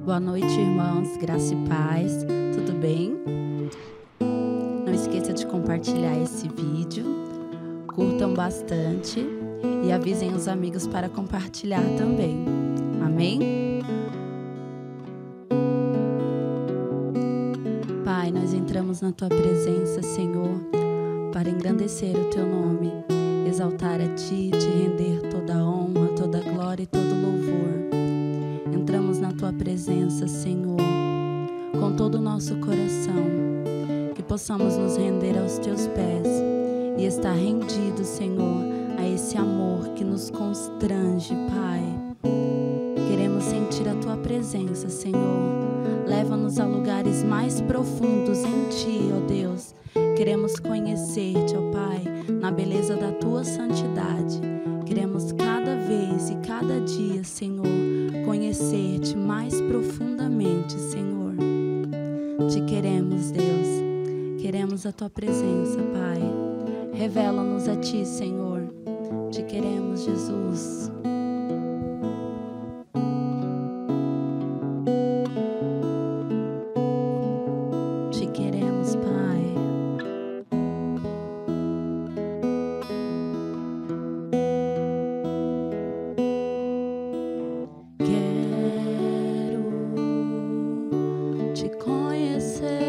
Boa noite, irmãos, graça e paz, tudo bem? Não esqueça de compartilhar esse vídeo, curtam bastante e avisem os amigos para compartilhar também, amém? Pai, nós entramos na Tua presença, Senhor, para engrandecer o Teu nome, exaltar a Ti, Te render toda a honra, toda a glória e todo louvor. Entramos na Tua presença, Senhor, com todo o nosso coração, que possamos nos render aos Teus pés e estar rendidos, Senhor, a esse amor que nos constrange, Pai. Queremos sentir a Tua presença, Senhor. Leva-nos a lugares mais profundos em Ti, ó Deus. Queremos conhecer-te, ó Pai, na beleza da Tua santidade. Queremos cada vez e cada dia, Senhor, conhecer-te mais profundamente, Senhor. Te queremos, Deus. Queremos a Tua presença, Pai. Revela-nos a Ti, Senhor. Te queremos, Jesus. Te queremos, Pai. Quero te conhecer.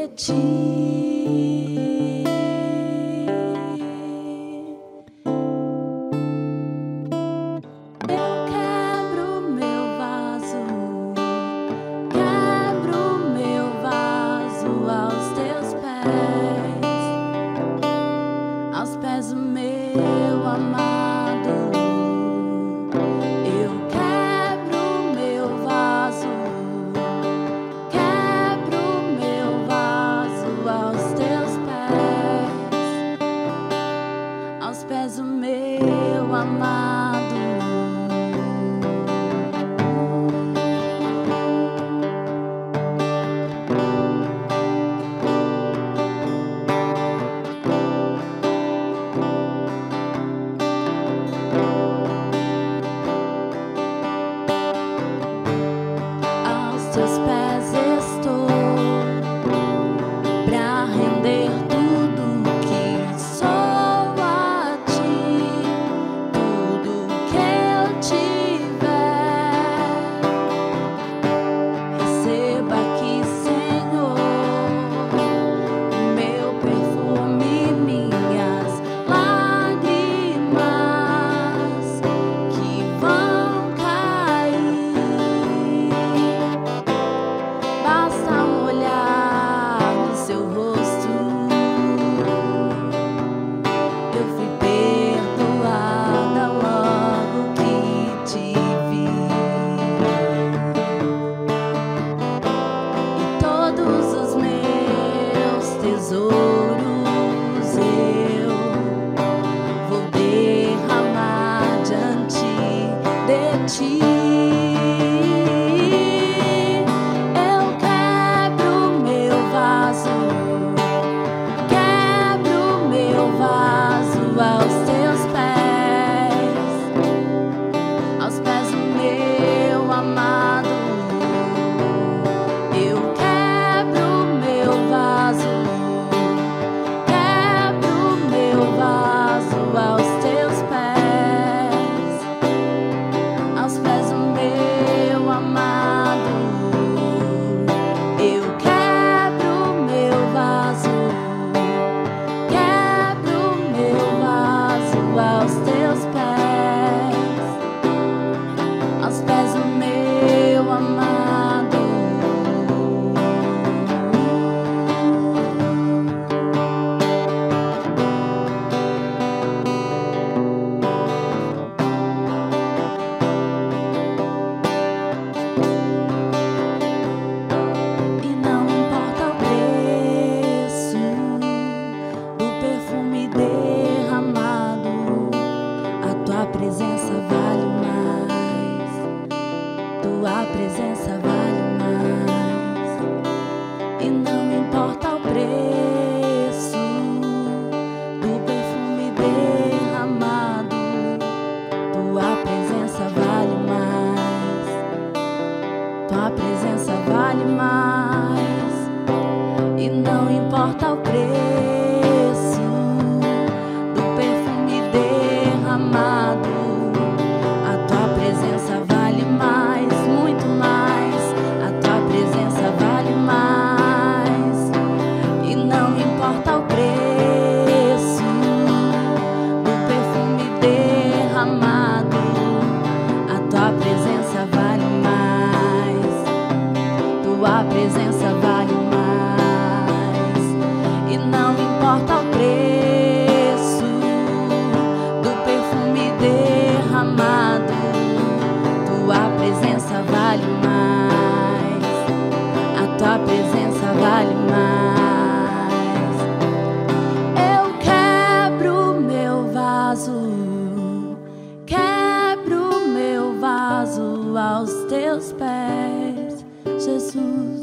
de ti. Eu quebro meu vaso aos teus pés do meu amado. Eu quebro meu vaso aos teus pés do meu amado. Aos teus pés estou, pra render tudo que sou a ti, tudo que eu tiver. Receba aqui, Senhor, meu perfume, minhas lágrimas que vão cair. Basta olhar no seu rosto, eu fui perdoada logo que te vi. E todos os meus tesouros eu vou derramar diante de ti. Eu quebro meu vaso aos teus pés do meu amado. Eu quebro meu vaso aos teus pés do meu amado. Eu quebro meu vaso aos teus pés do meu amado. E não importa o preço do perfume derramado, a tua presença vale mais. Tua presença vale mais. E não importa o preço do perfume derramado, tua presença vale mais. Tua presença vale mais. E não importa o preço do perfume derramado, a tua presença vale mais, muito mais. A tua presença vale mais. E não importa o preço do perfume derramado, a tua presença vale mais. Tua presença vale mais. E não importa o preço do perfume derramado, tua presença vale mais. A tua presença vale mais. Eu quebro meu vaso aos teus pés, Jesus,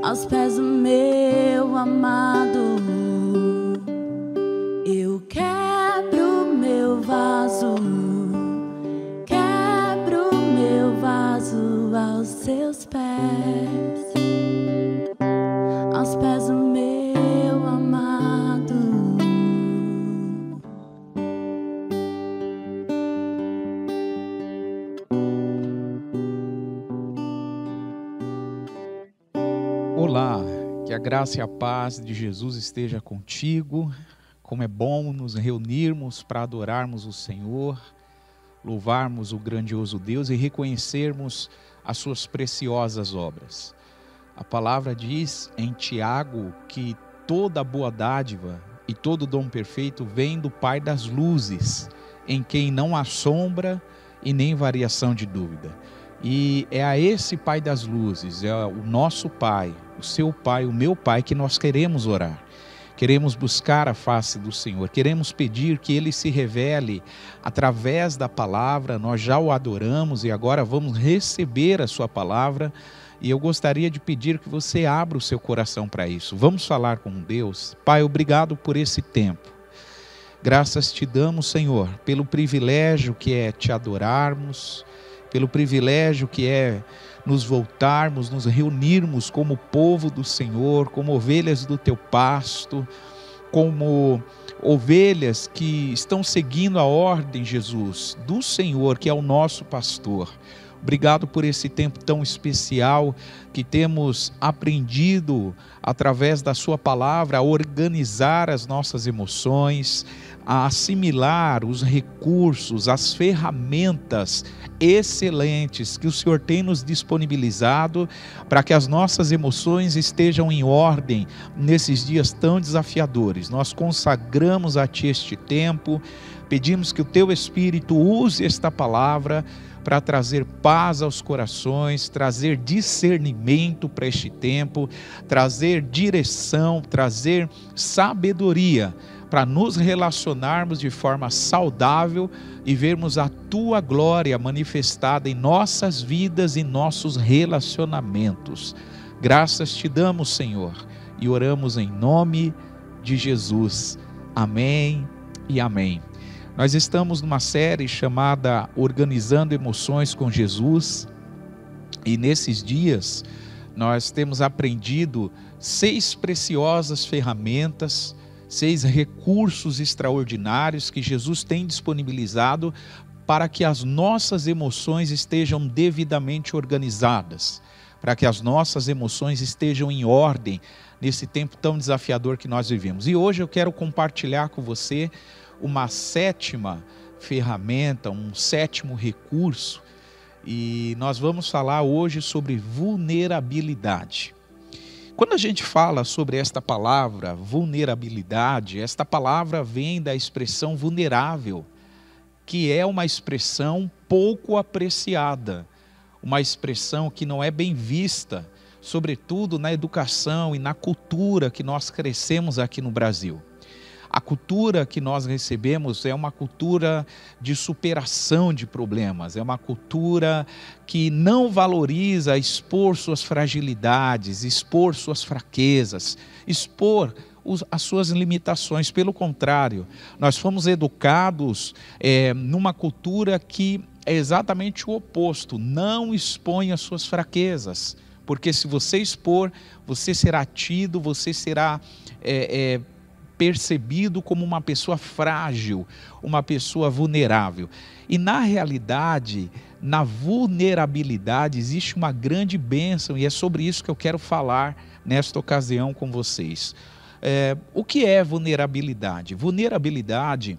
aos pés do meu amado. Eu quebro meu vaso aos teus pés, aos pés do meu amado. Olá, que a graça e a paz de Jesus esteja contigo. Como é bom nos reunirmos para adorarmos o Senhor, louvarmos o grandioso Deus e reconhecermos as suas preciosas obras. A palavra diz em Tiago que toda boa dádiva e todo dom perfeito vem do Pai das luzes, em quem não há sombra e nem variação de dúvida. E é a esse Pai das luzes, é o nosso Pai, o seu Pai, o meu Pai, que nós queremos orar. Queremos buscar a face do Senhor, queremos pedir que Ele se revele através da palavra. Nós já o adoramos e agora vamos receber a sua palavra. E eu gostaria de pedir que você abra o seu coração para isso. Vamos falar com Deus. Pai, obrigado por esse tempo. Graças te damos, Senhor, pelo privilégio que é te adorarmos, pelo privilégio que é nos voltarmos, nos reunirmos como povo do Senhor, como ovelhas do teu pasto, como ovelhas que estão seguindo a ordem, Jesus, do Senhor, que é o nosso pastor. Obrigado por esse tempo tão especial que temos aprendido através da sua palavra a organizar as nossas emoções, a assimilar os recursos, as ferramentas excelentes que o Senhor tem nos disponibilizado para que as nossas emoções estejam em ordem nesses dias tão desafiadores. Nós consagramos a Ti este tempo, pedimos que o Teu Espírito use esta palavra para trazer paz aos corações, trazer discernimento para este tempo, trazer direção, trazer sabedoria para nos relacionarmos de forma saudável e vermos a Tua glória manifestada em nossas vidas e nossos relacionamentos. Graças te damos, Senhor, e oramos em nome de Jesus. Amém e amém. Nós estamos numa série chamada Organizando Emoções com Jesus, e nesses dias nós temos aprendido 6 preciosas ferramentas, 6 recursos extraordinários que Jesus tem disponibilizado para que as nossas emoções estejam devidamente organizadas, para que as nossas emoções estejam em ordem nesse tempo tão desafiador que nós vivemos. E hoje eu quero compartilhar com você uma 7ª ferramenta, um 7º recurso, e nós vamos falar hoje sobre vulnerabilidade. Quando a gente fala sobre esta palavra, vulnerabilidade, esta palavra vem da expressão vulnerável, que é uma expressão pouco apreciada, uma expressão que não é bem vista, sobretudo na educação e na cultura que nós crescemos aqui no Brasil. A cultura que nós recebemos é uma cultura de superação de problemas, é uma cultura que não valoriza expor suas fragilidades, expor suas fraquezas, expor as suas limitações. Pelo contrário, nós fomos educados numa cultura que é exatamente o oposto: não expõe as suas fraquezas, porque se você expor, você será tido, você será percebido como uma pessoa frágil, uma pessoa vulnerável. E na realidade, na vulnerabilidade existe uma grande bênção, e é sobre isso que eu quero falar nesta ocasião com vocês. O que é vulnerabilidade? Vulnerabilidade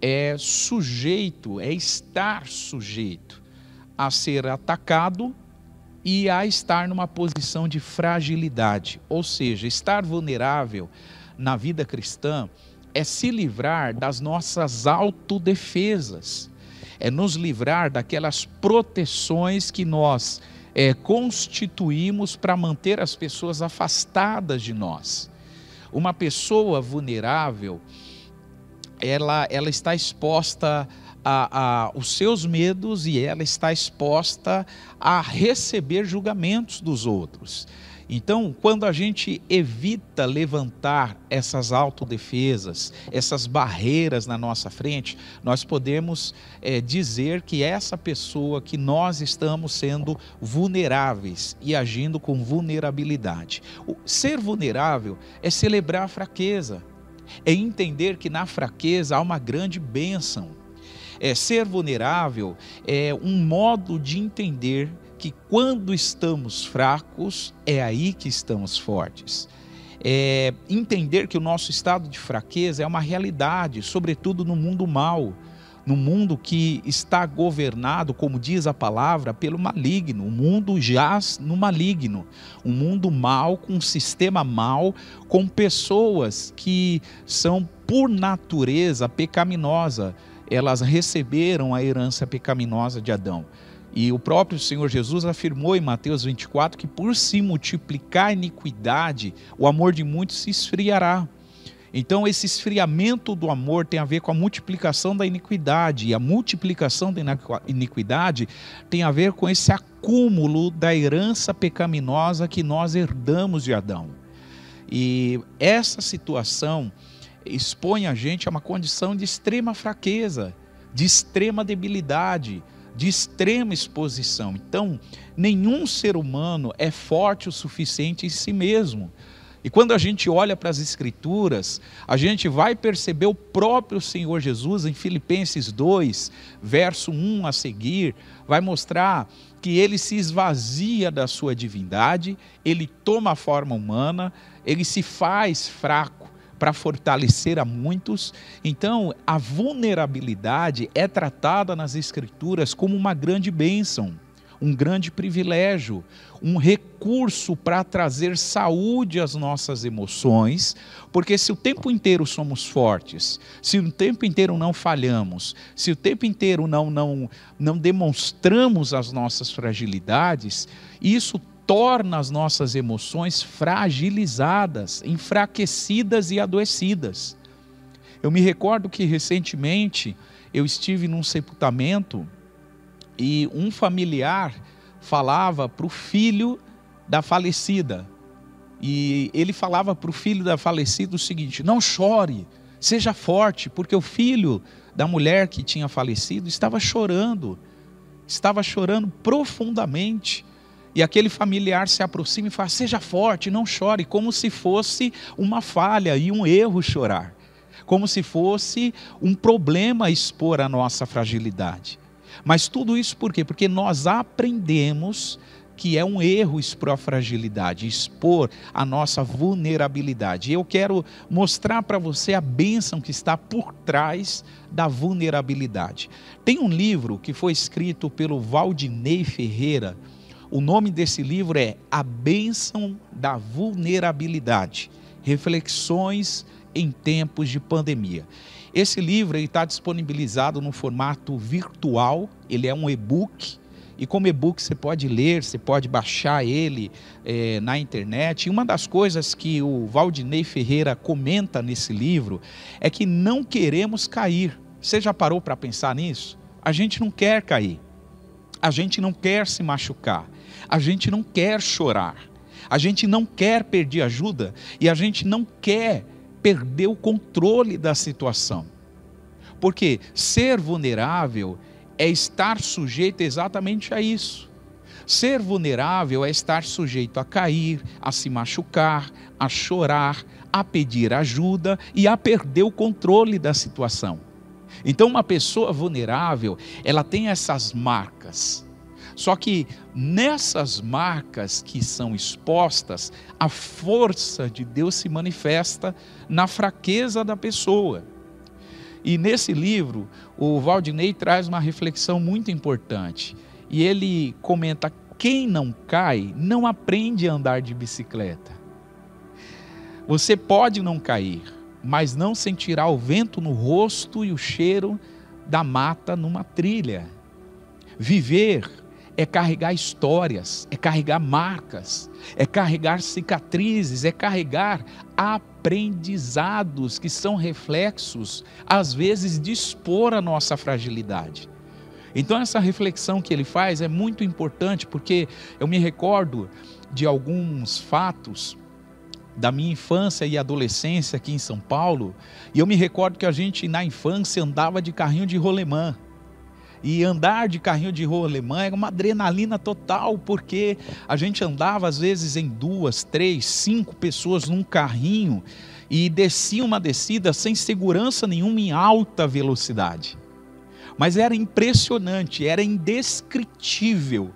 é estar sujeito a ser atacado e a estar numa posição de fragilidade. Ou seja, estar vulnerável na vida cristã é se livrar das nossas autodefesas, é nos livrar daquelas proteções que nós constituímos para manter as pessoas afastadas de nós. Uma pessoa vulnerável, ela está exposta aos seus medos, e ela está exposta a receber julgamentos dos outros. Então, quando a gente evita levantar essas autodefesas, essas barreiras na nossa frente, nós podemos dizer que essa pessoa, que nós estamos sendo vulneráveis e agindo com vulnerabilidade. Ser vulnerável é celebrar a fraqueza, é entender que na fraqueza há uma grande bênção. Ser vulnerável é um modo de entender que quando estamos fracos, é aí que estamos fortes. entender que o nosso estado de fraqueza é uma realidade, sobretudo no mundo mau, no mundo que está governado, como diz a palavra, pelo maligno. O mundo jaz no maligno, um mundo mau, com um sistema mau, com pessoas que são por natureza pecaminosa. Elas receberam a herança pecaminosa de Adão. E o próprio Senhor Jesus afirmou em Mateus 24 que por se multiplicar a iniquidade, o amor de muitos se esfriará. Então esse esfriamento do amor tem a ver com a multiplicação da iniquidade, e a multiplicação da iniquidade tem a ver com esse acúmulo da herança pecaminosa que nós herdamos de Adão. E essa situação expõe a gente a uma condição de extrema fraqueza, de extrema debilidade, de extrema exposição. Então, nenhum ser humano é forte o suficiente em si mesmo. E quando a gente olha para as Escrituras, a gente vai perceber o próprio Senhor Jesus em Filipenses 2, verso 1 a seguir, vai mostrar que ele se esvazia da sua divindade, ele toma a forma humana, ele se faz fraco para fortalecer a muitos. Então, a vulnerabilidade é tratada nas Escrituras como uma grande bênção, um grande privilégio, um recurso para trazer saúde às nossas emoções, porque se o tempo inteiro somos fortes, se o tempo inteiro não falhamos, se o tempo inteiro não demonstramos as nossas fragilidades, isso torna as nossas emoções fragilizadas, enfraquecidas e adoecidas. Eu me recordo que recentemente eu estive num sepultamento e um familiar falava para o filho da falecida. E ele falava para o filho da falecida o seguinte: não chore, seja forte, porque o filho da mulher que tinha falecido estava chorando profundamente. E aquele familiar se aproxima e fala: seja forte, não chore, como se fosse uma falha e um erro chorar, como se fosse um problema expor a nossa fragilidade. Mas tudo isso por quê? Porque nós aprendemos que é um erro expor a fragilidade, expor a nossa vulnerabilidade. E eu quero mostrar para você a bênção que está por trás da vulnerabilidade. Tem um livro que foi escrito pelo Valdinei Ferreira. O nome desse livro é A Bênção da Vulnerabilidade, Reflexões em Tempos de Pandemia. Esse livro está disponibilizado no formato virtual, ele é um e-book, e como e-book você pode ler, você pode baixar ele na internet. E uma das coisas que o Valdinei Ferreira comenta nesse livro é que não queremos cair. Você já parou para pensar nisso? A gente não quer cair, a gente não quer se machucar, a gente não quer chorar, a gente não quer pedir ajuda e a gente não quer perder o controle da situação. Porque ser vulnerável é estar sujeito exatamente a isso. Ser vulnerável é estar sujeito a cair, a se machucar, a chorar, a pedir ajuda e a perder o controle da situação. Então, uma pessoa vulnerável, ela tem essas marcas. Só que nessas marcas que são expostas, a força de Deus se manifesta na fraqueza da pessoa. E nesse livro, o Valdinei traz uma reflexão muito importante. E ele comenta: quem não cai, não aprende a andar de bicicleta. Você pode não cair, mas não sentirá o vento no rosto e o cheiro da mata numa trilha. Viver é carregar histórias, é carregar marcas, é carregar cicatrizes, é carregar aprendizados que são reflexos, às vezes, de expor a nossa fragilidade. Então essa reflexão que ele faz é muito importante, porque eu me recordo de alguns fatos da minha infância e adolescência aqui em São Paulo, e eu me recordo que a gente na infância andava de carrinho de rolemã. E andar de carrinho de rolemã era uma adrenalina total, porque a gente andava às vezes em 2, 3, 5 pessoas num carrinho e descia uma descida sem segurança nenhuma em alta velocidade. Mas era impressionante, era indescritível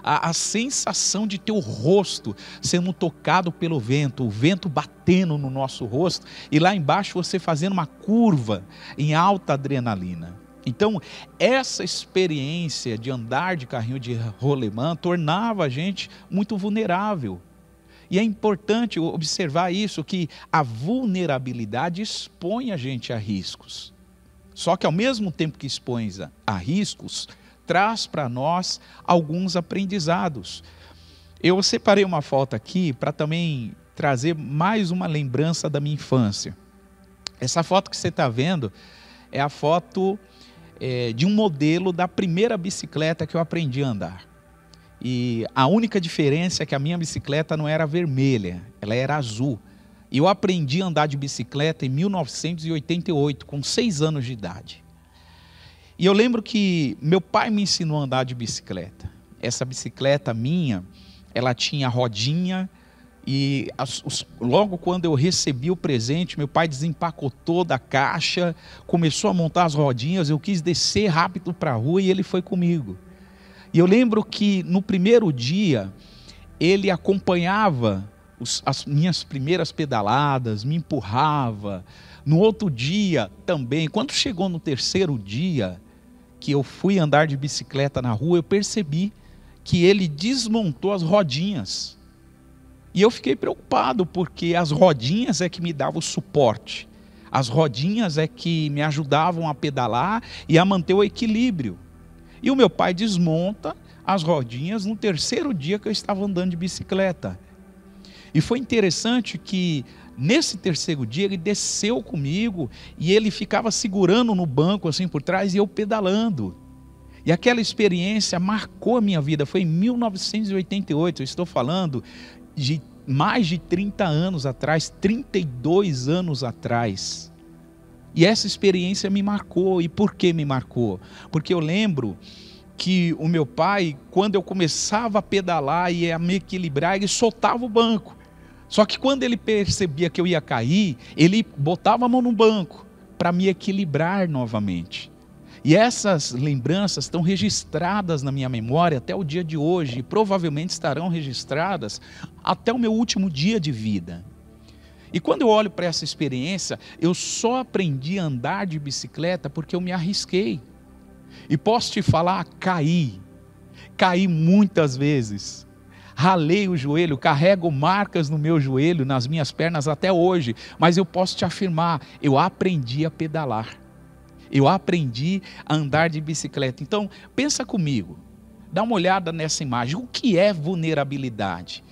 a sensação de ter o rosto sendo tocado pelo vento, o vento batendo no nosso rosto, e lá embaixo você fazendo uma curva em alta adrenalina. Então, essa experiência de andar de carrinho de rolemã tornava a gente muito vulnerável. E é importante observar isso, que a vulnerabilidade expõe a gente a riscos. Só que ao mesmo tempo que expõe a riscos, traz para nós alguns aprendizados. Eu separei uma foto aqui para também trazer mais uma lembrança da minha infância. Essa foto que você está vendo é a foto de um modelo da primeira bicicleta que eu aprendi a andar. E a única diferença é que a minha bicicleta não era vermelha, ela era azul. E eu aprendi a andar de bicicleta em 1988, com 6 anos de idade. E eu lembro que meu pai me ensinou a andar de bicicleta. Essa bicicleta minha, ela tinha rodinha, e logo quando eu recebi o presente, meu pai desempacotou da caixa, começou a montar as rodinhas, eu quis descer rápido para a rua e ele foi comigo. E eu lembro que no primeiro dia, ele acompanhava as minhas primeiras pedaladas, me empurrava. No outro dia também, quando chegou no terceiro dia, que eu fui andar de bicicleta na rua, eu percebi que ele desmontou as rodinhas. E eu fiquei preocupado, porque as rodinhas é que me davam suporte. As rodinhas é que me ajudavam a pedalar e a manter o equilíbrio. E o meu pai desmonta as rodinhas no terceiro dia que eu estava andando de bicicleta. E foi interessante que nesse terceiro dia ele desceu comigo e ele ficava segurando no banco assim por trás e eu pedalando. E aquela experiência marcou a minha vida. Foi em 1988, eu estou falando de mais de 30 anos atrás, 32 anos atrás. E essa experiência me marcou. E por que me marcou? Porque eu lembro que o meu pai, quando eu começava a pedalar e a me equilibrar, ele soltava o banco. Só que quando ele percebia que eu ia cair, ele botava a mão no banco para me equilibrar novamente. E essas lembranças estão registradas na minha memória até o dia de hoje, e provavelmente estarão registradas até o meu último dia de vida. E quando eu olho para essa experiência, eu só aprendi a andar de bicicleta porque eu me arrisquei. E posso te falar, caí muitas vezes. Ralei o joelho, carrego marcas no meu joelho, nas minhas pernas até hoje. Mas eu posso te afirmar, eu aprendi a pedalar. Eu aprendi a andar de bicicleta. Então, pensa comigo, dá uma olhada nessa imagem. O que é vulnerabilidade?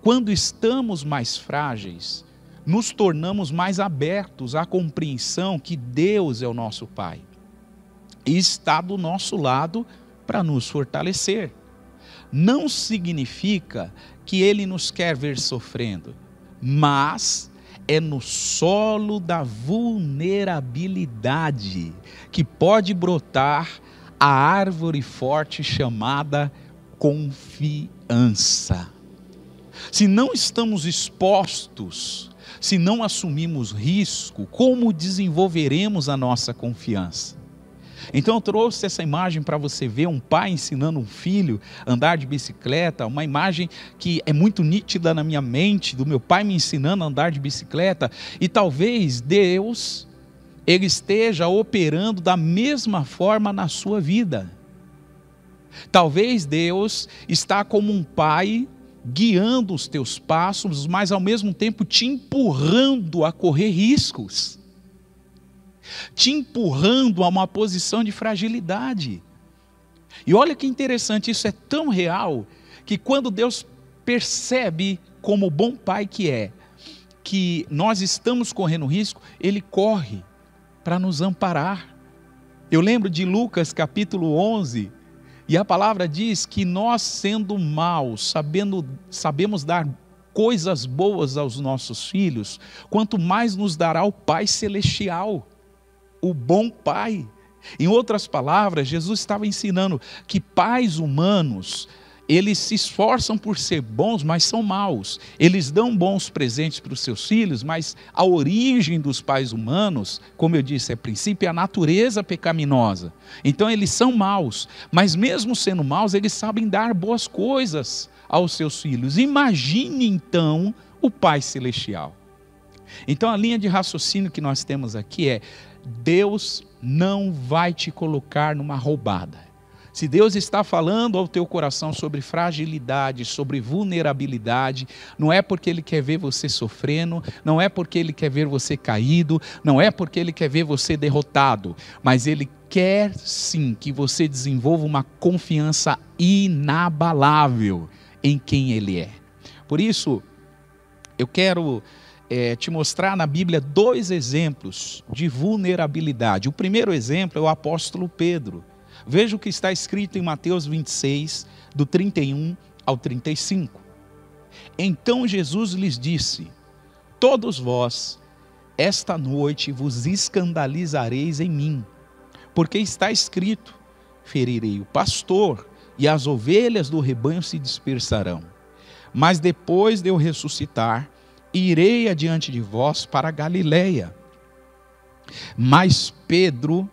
Quando estamos mais frágeis, nos tornamos mais abertos à compreensão que Deus é o nosso Pai e está do nosso lado para nos fortalecer. Não significa que Ele nos quer ver sofrendo, mas é no solo da vulnerabilidade que pode brotar a árvore forte chamada confiança. Se não estamos expostos, se não assumimos risco, como desenvolveremos a nossa confiança? Então eu trouxe essa imagem para você ver um pai ensinando um filho a andar de bicicleta, uma imagem que é muito nítida na minha mente, do meu pai me ensinando a andar de bicicleta, e talvez Deus, Ele esteja operando da mesma forma na sua vida. Talvez Deus está como um pai guiando os teus passos, mas ao mesmo tempo te empurrando a correr riscos, te empurrando a uma posição de fragilidade. E olha que interessante, isso é tão real, que quando Deus percebe, como bom pai que é, que nós estamos correndo risco, Ele corre para nos amparar. Eu lembro de Lucas capítulo 11, e a palavra diz que nós, sendo maus, sabemos dar coisas boas aos nossos filhos, quanto mais nos dará o Pai Celestial, o bom Pai. Em outras palavras, Jesus estava ensinando que pais humanos, eles se esforçam por ser bons, mas são maus. Eles dão bons presentes para os seus filhos, mas a origem dos pais humanos, como eu disse, é princípio, é a natureza pecaminosa. Então eles são maus, mas mesmo sendo maus, eles sabem dar boas coisas aos seus filhos. Imagine então o Pai Celestial. Então a linha de raciocínio que nós temos aqui é: Deus não vai te colocar numa roubada. Se Deus está falando ao teu coração sobre fragilidade, sobre vulnerabilidade, não é porque Ele quer ver você sofrendo, não é porque Ele quer ver você caído, não é porque Ele quer ver você derrotado, mas Ele quer sim que você desenvolva uma confiança inabalável em quem Ele é. Por isso, eu quero te mostrar na Bíblia 2 exemplos de vulnerabilidade. O primeiro exemplo é o apóstolo Pedro. Veja o que está escrito em Mateus 26, do 31 ao 35. Então Jesus lhes disse: todos vós, esta noite vos escandalizareis em mim, porque está escrito: ferirei o pastor, e as ovelhas do rebanho se dispersarão. Mas depois de eu ressuscitar, irei adiante de vós para a Galileia. Mas Pedro,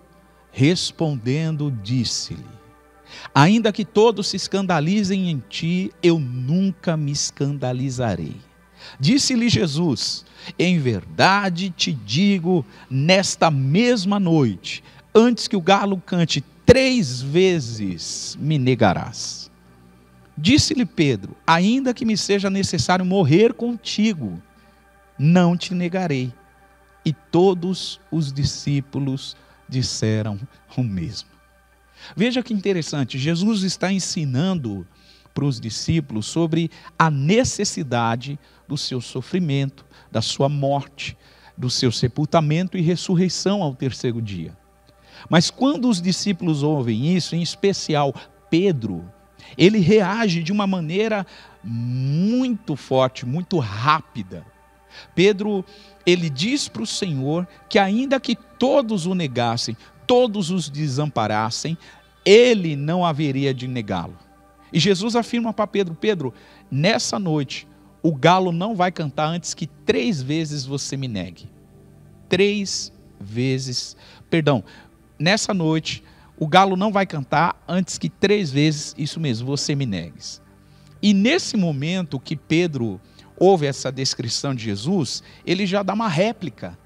respondendo, disse-lhe: ainda que todos se escandalizem em ti, eu nunca me escandalizarei. Disse-lhe Jesus: em verdade te digo, nesta mesma noite, antes que o galo cante 3 vezes, me negarás. Disse-lhe Pedro: ainda que me seja necessário morrer contigo, não te negarei. E todos os discípulos disseram o mesmo. Veja que interessante, Jesus está ensinando para os discípulos sobre a necessidade do seu sofrimento, da sua morte, do seu sepultamento e ressurreição ao 3º dia. Mas quando os discípulos ouvem isso, em especial Pedro, ele reage de uma maneira muito forte, muito rápida. Pedro, ele diz para o Senhor que ainda que todos o negassem, todos os desamparassem, ele não haveria de negá-lo. E Jesus afirma para Pedro: Pedro, nessa noite, o galo não vai cantar antes que 3 vezes você me negue. 3 vezes, nessa noite, o galo não vai cantar antes que 3 vezes, isso mesmo, você me negues. E nesse momento que Pedro ouve essa descrição de Jesus, ele já dá uma réplica.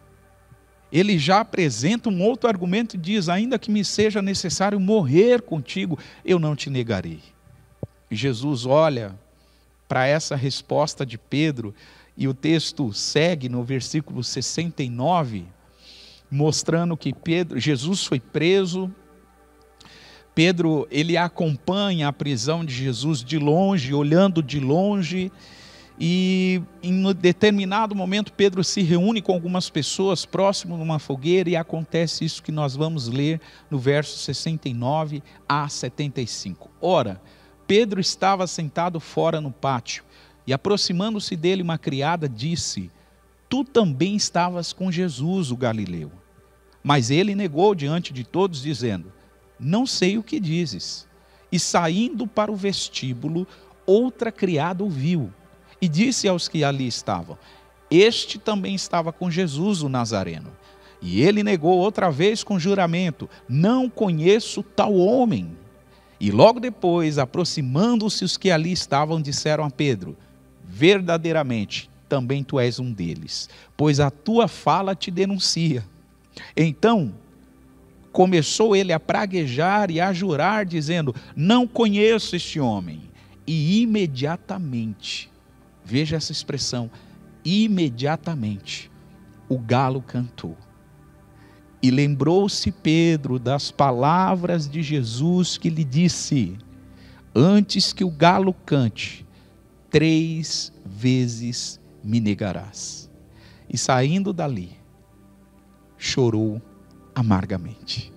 Ele já apresenta um outro argumento e diz: ainda que me seja necessário morrer contigo, eu não te negarei. E Jesus olha para essa resposta de Pedro, e o texto segue no versículo 69, mostrando que Jesus foi preso. Pedro, ele acompanha a prisão de Jesus de longe, olhando de longe, e em um determinado momento Pedro se reúne com algumas pessoas próximo de uma fogueira, e acontece isso que nós vamos ler no verso 69 a 75. Ora, Pedro estava sentado fora no pátio, e aproximando-se dele uma criada disse: tu também estavas com Jesus, o Galileu. Mas ele negou diante de todos, dizendo: não sei o que dizes. E saindo para o vestíbulo, outra criada o viu, e disse aos que ali estavam: este também estava com Jesus, o Nazareno. E ele negou outra vez com juramento: não conheço tal homem. E logo depois, aproximando-se os que ali estavam, disseram a Pedro: verdadeiramente, também tu és um deles, pois a tua fala te denuncia. Então começou ele a praguejar e a jurar, dizendo: não conheço este homem. E imediatamente, veja essa expressão, imediatamente, o galo cantou. E lembrou-se Pedro das palavras de Jesus, que lhe disse: antes que o galo cante, 3 vezes me negarás. E saindo dali, chorou amargamente.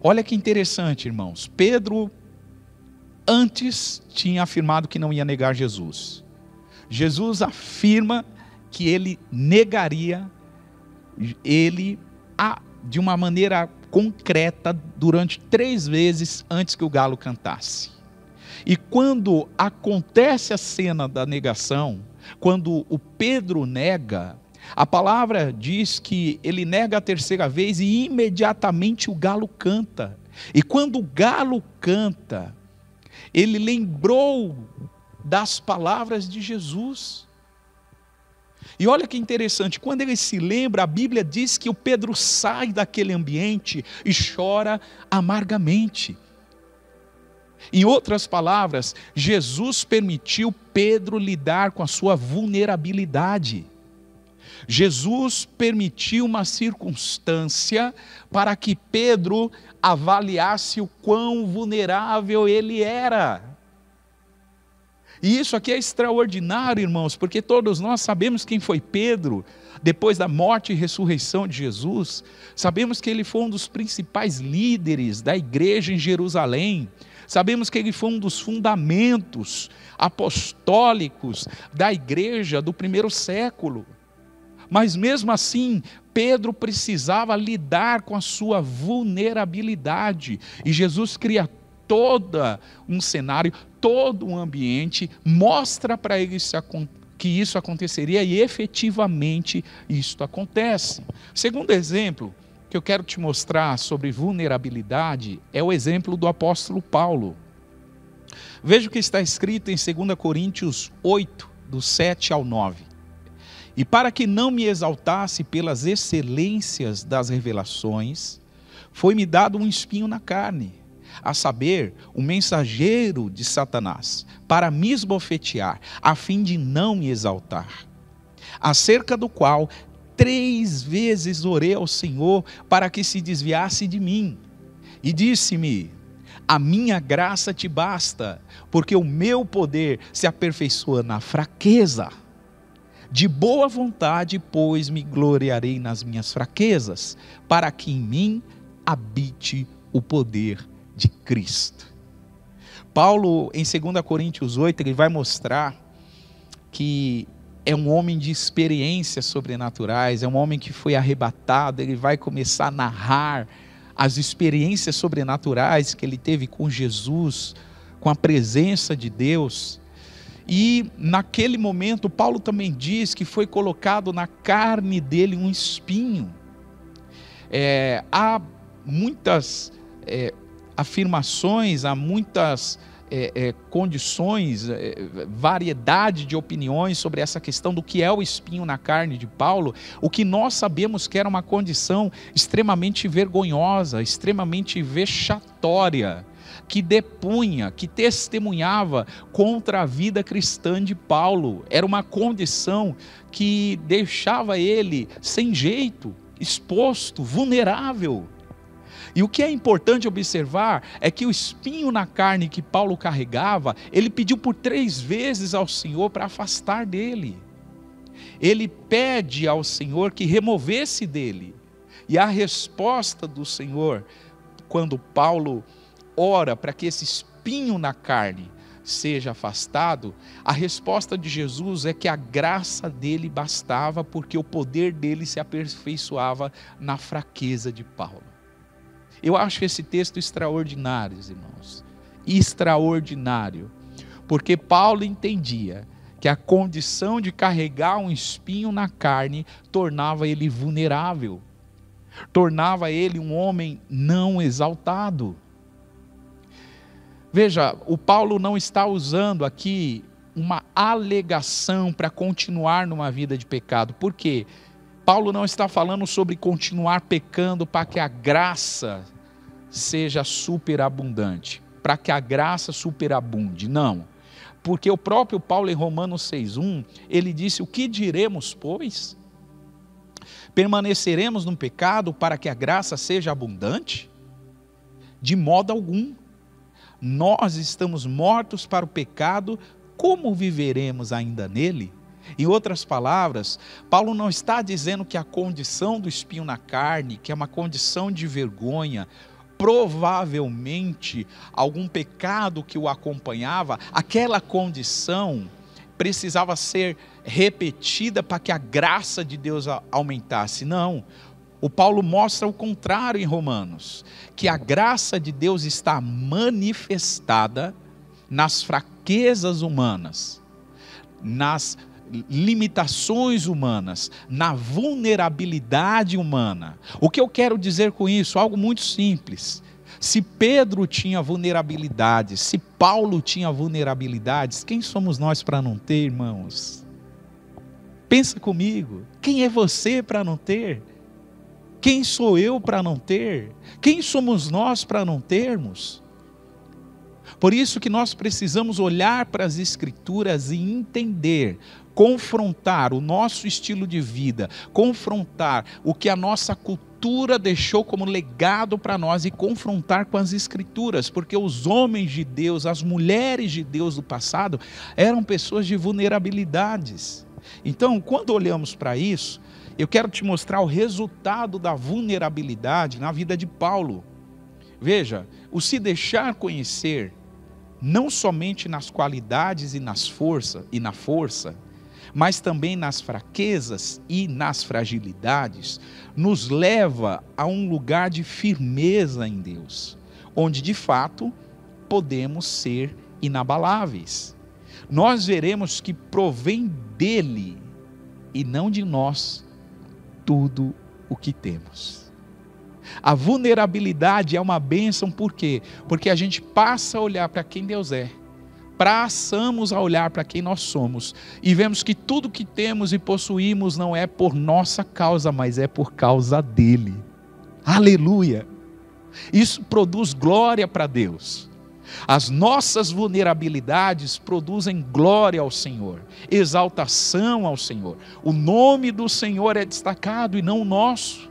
Olha que interessante, irmãos. Pedro antes tinha afirmado que não ia negar Jesus. Jesus afirma que ele negaria ele de uma maneira concreta durante 3 vezes antes que o galo cantasse. E quando acontece a cena da negação, quando o Pedro nega, a palavra diz que ele nega a terceira vez e imediatamente o galo canta. E quando o galo canta, ele lembrou das palavras de Jesus. E olha que interessante, quando ele se lembra, a Bíblia diz que o Pedro sai daquele ambiente e chora amargamente. Em outras palavras, Jesus permitiu Pedro lidar com a sua vulnerabilidade. Jesus permitiu uma circunstância para que Pedro avaliasse o quão vulnerável ele era. E isso aqui é extraordinário, irmãos, porque todos nós sabemos quem foi Pedro, depois da morte e ressurreição de Jesus. Sabemos que ele foi um dos principais líderes da igreja em Jerusalém. Sabemos que ele foi um dos fundamentos apostólicos da igreja do primeiro século. Mas mesmo assim, Pedro precisava lidar com a sua vulnerabilidade. E Jesus cria todo um cenário, todo um ambiente, mostra para ele que isso aconteceria e efetivamente isso acontece. Segundo exemplo que eu quero te mostrar sobre vulnerabilidade é o exemplo do apóstolo Paulo. Veja o que está escrito em 2 Coríntios 8, do 7 ao 9. E para que não me exaltasse pelas excelências das revelações, foi-me dado um espinho na carne, a saber, o mensageiro de Satanás, para me esbofetear, a fim de não me exaltar. Acerca do qual 3 vezes orei ao Senhor para que se desviasse de mim. E disse-me: a minha graça te basta, porque o meu poder se aperfeiçoa na fraqueza. De boa vontade, pois, me gloriarei nas minhas fraquezas, para que em mim habite o poder de Cristo. Paulo, em 2 Coríntios 8, ele vai mostrar que é um homem de experiências sobrenaturais, é um homem que foi arrebatado. Ele vai começar a narrar as experiências sobrenaturais que ele teve com Jesus, com a presença de Deus. E naquele momento, Paulo também diz que foi colocado na carne dele um espinho. Há muitas afirmações, há muitas condições, variedade de opiniões sobre essa questão do que é o espinho na carne de Paulo. O que nós sabemos que era uma condição extremamente vergonhosa, extremamente vexatória, que depunha, que testemunhava contra a vida cristã de Paulo. Era uma condição que deixava ele sem jeito, exposto, vulnerável. E o que é importante observar é que o espinho na carne que Paulo carregava, ele pediu por 3 vezes ao Senhor para afastar dele. Ele pede ao Senhor que removesse dele. E a resposta do Senhor, quando Paulo ora para que esse espinho na carne seja afastado, a resposta de Jesus é que a graça dele bastava, porque o poder dele se aperfeiçoava na fraqueza de Paulo. Eu acho esse texto extraordinário, irmãos, extraordinário, porque Paulo entendia que a condição de carregar um espinho na carne tornava ele vulnerável, tornava ele um homem não exaltado. Veja, o Paulo não está usando aqui uma alegação para continuar numa vida de pecado. Por quê? Paulo não está falando sobre continuar pecando para que a graça seja superabundante, para que a graça superabunde. Não. Porque o próprio Paulo, em Romanos 6,1, ele disse: o que diremos, pois? Permaneceremos no pecado para que a graça seja abundante? De modo algum. Nós estamos mortos para o pecado, como viveremos ainda nele? Em outras palavras, Paulo não está dizendo que a condição do espinho na carne, que é uma condição de vergonha, provavelmente algum pecado que o acompanhava, aquela condição precisava ser repetida para que a graça de Deus aumentasse. Não. O Paulo mostra o contrário em Romanos, que a graça de Deus está manifestada nas fraquezas humanas, nas limitações humanas, na vulnerabilidade humana. O que eu quero dizer com isso? Algo muito simples. Se Pedro tinha vulnerabilidades, se Paulo tinha vulnerabilidades, quem somos nós para não ter, irmãos? Pensa comigo, quem é você para não ter? Quem sou eu para não ter? Quem somos nós para não termos? Por isso que nós precisamos olhar para as Escrituras e entender, confrontar o nosso estilo de vida, confrontar o que a nossa cultura deixou como legado para nós e confrontar com as Escrituras, porque os homens de Deus, as mulheres de Deus do passado, eram pessoas de vulnerabilidades. Então, quando olhamos para isso, eu quero te mostrar o resultado da vulnerabilidade na vida de Paulo. Veja, o se deixar conhecer, não somente nas qualidades e na força, mas também nas fraquezas e nas fragilidades, nos leva a um lugar de firmeza em Deus, onde de fato podemos ser inabaláveis. Nós veremos que provém dele e não de nós tudo o que temos. A vulnerabilidade é uma bênção, por quê? Porque a gente passa a olhar para quem Deus é, passamos a olhar para quem nós somos e vemos que tudo que temos e possuímos não é por nossa causa, mas é por causa dele. Aleluia! Isso produz glória para Deus. As nossas vulnerabilidades produzem glória ao Senhor, exaltação ao Senhor. O nome do Senhor é destacado e não o nosso.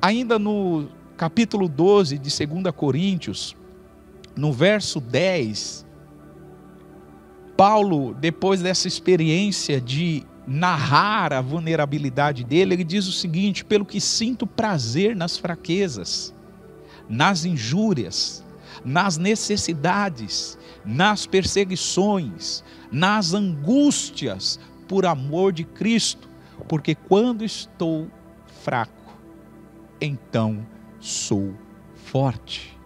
Ainda no capítulo 12 de 2 Coríntios, no verso 10, Paulo, depois dessa experiência de narrar a vulnerabilidade dele, ele diz o seguinte: pelo que sinto prazer nas fraquezas, nas injúrias, nas necessidades, nas perseguições, nas angústias, por amor de Cristo, porque quando estou fraco, então sou forte.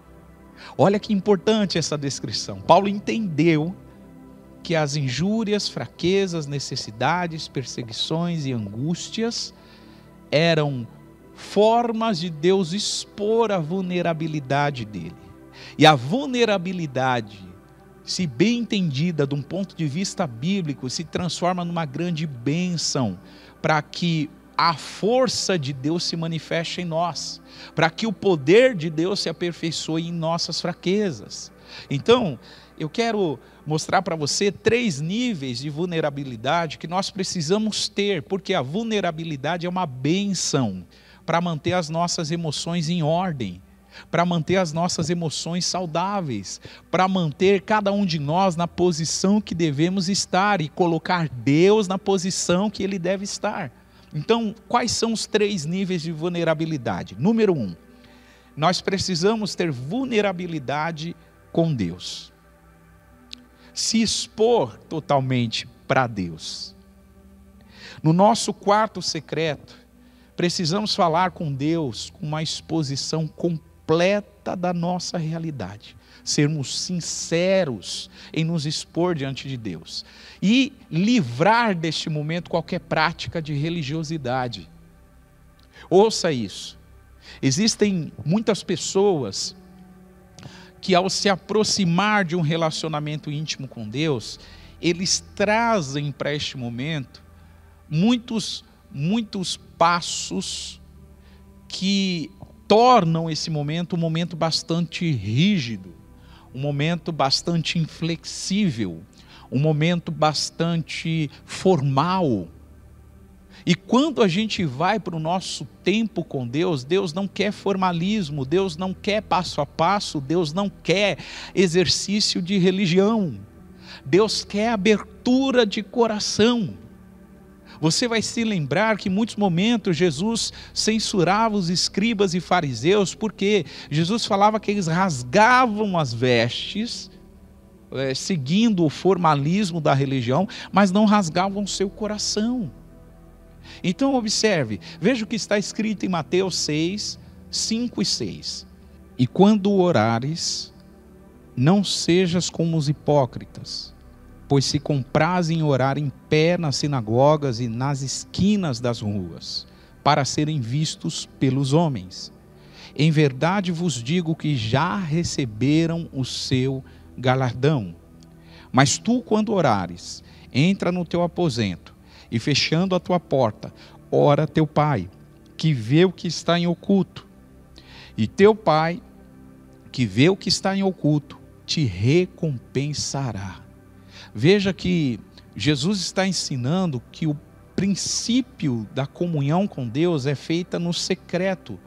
Olha que importante essa descrição. Paulo entendeu que as injúrias, fraquezas, necessidades, perseguições e angústias eram formas de Deus expor a vulnerabilidade dele. E a vulnerabilidade, se bem entendida de um ponto de vista bíblico, se transforma numa grande bênção para que a força de Deus se manifeste em nós, para que o poder de Deus se aperfeiçoe em nossas fraquezas. Então, eu quero mostrar para você 3 níveis de vulnerabilidade que nós precisamos ter, porque a vulnerabilidade é uma bênção para manter as nossas emoções em ordem, para manter as nossas emoções saudáveis, para manter cada um de nós na posição que devemos estar e colocar Deus na posição que Ele deve estar. Então, quais são os 3 níveis de vulnerabilidade? Número 1, nós precisamos ter vulnerabilidade com Deus. Se expor totalmente para Deus. No nosso quarto secreto, precisamos falar com Deus com uma exposição completa da nossa realidade. Sermos sinceros em nos expor diante de Deus. E livrar deste momento qualquer prática de religiosidade. Ouça isso. Existem muitas pessoas que, ao se aproximar de um relacionamento íntimo com Deus, eles trazem para este momento muitos passos que tornam esse momento um momento bastante rígido, um momento bastante inflexível, um momento bastante formal. E quando a gente vai para o nosso tempo com Deus, Deus não quer formalismo, Deus não quer passo a passo, Deus não quer exercício de religião, Deus quer abertura de coração. Você vai se lembrar que em muitos momentos Jesus censurava os escribas e fariseus, porque Jesus falava que eles rasgavam as vestes, seguindo o formalismo da religião, mas não rasgavam o seu coração. Então observe, veja o que está escrito em Mateus 6, 5 e 6. E quando orares, não sejas como os hipócritas, pois se comprazem em orar em pé nas sinagogas e nas esquinas das ruas, para serem vistos pelos homens. Em verdade vos digo que já receberam o seu galardão. Mas tu, quando orares, entra no teu aposento, e fechando a tua porta, ora a teu pai, que vê o que está em oculto. E teu pai, que vê o que está em oculto, te recompensará. Veja que Jesus está ensinando que o princípio da comunhão com Deus é feita no secreto,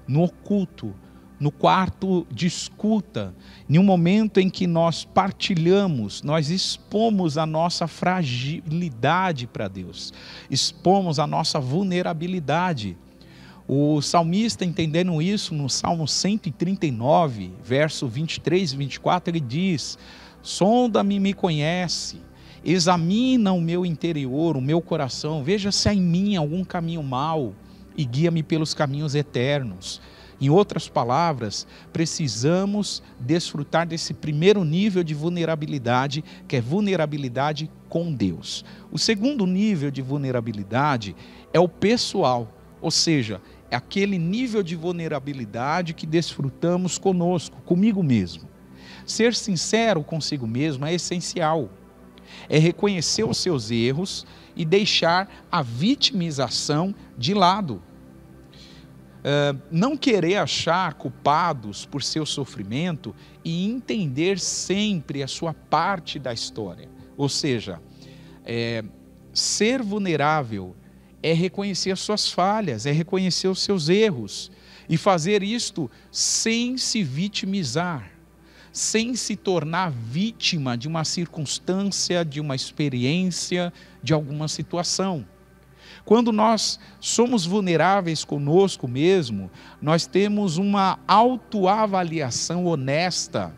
no oculto, no quarto de escuta, em um momento em que nós partilhamos, nós expomos a nossa fragilidade para Deus, expomos a nossa vulnerabilidade. O salmista, entendendo isso, no Salmo 139, verso 23 e 24, ele diz: sonda-me e me conhece, examina o meu interior, o meu coração, veja se há em mim algum caminho mau e guia-me pelos caminhos eternos. Em outras palavras, precisamos desfrutar desse primeiro nível de vulnerabilidade, que é vulnerabilidade com Deus. O segundo nível de vulnerabilidade é o pessoal, ou seja, é aquele nível de vulnerabilidade que desfrutamos conosco, comigo mesmo. Ser sincero consigo mesmo é essencial. É reconhecer os seus erros e deixar a vitimização de lado. Não querer achar culpados por seu sofrimento e entender sempre a sua parte da história. Ou seja, ser vulnerável é reconhecer as suas falhas, é reconhecer os seus erros e fazer isto sem se vitimizar, sem se tornar vítima de uma circunstância, de uma experiência, de alguma situação. Quando nós somos vulneráveis conosco mesmo, nós temos uma autoavaliação honesta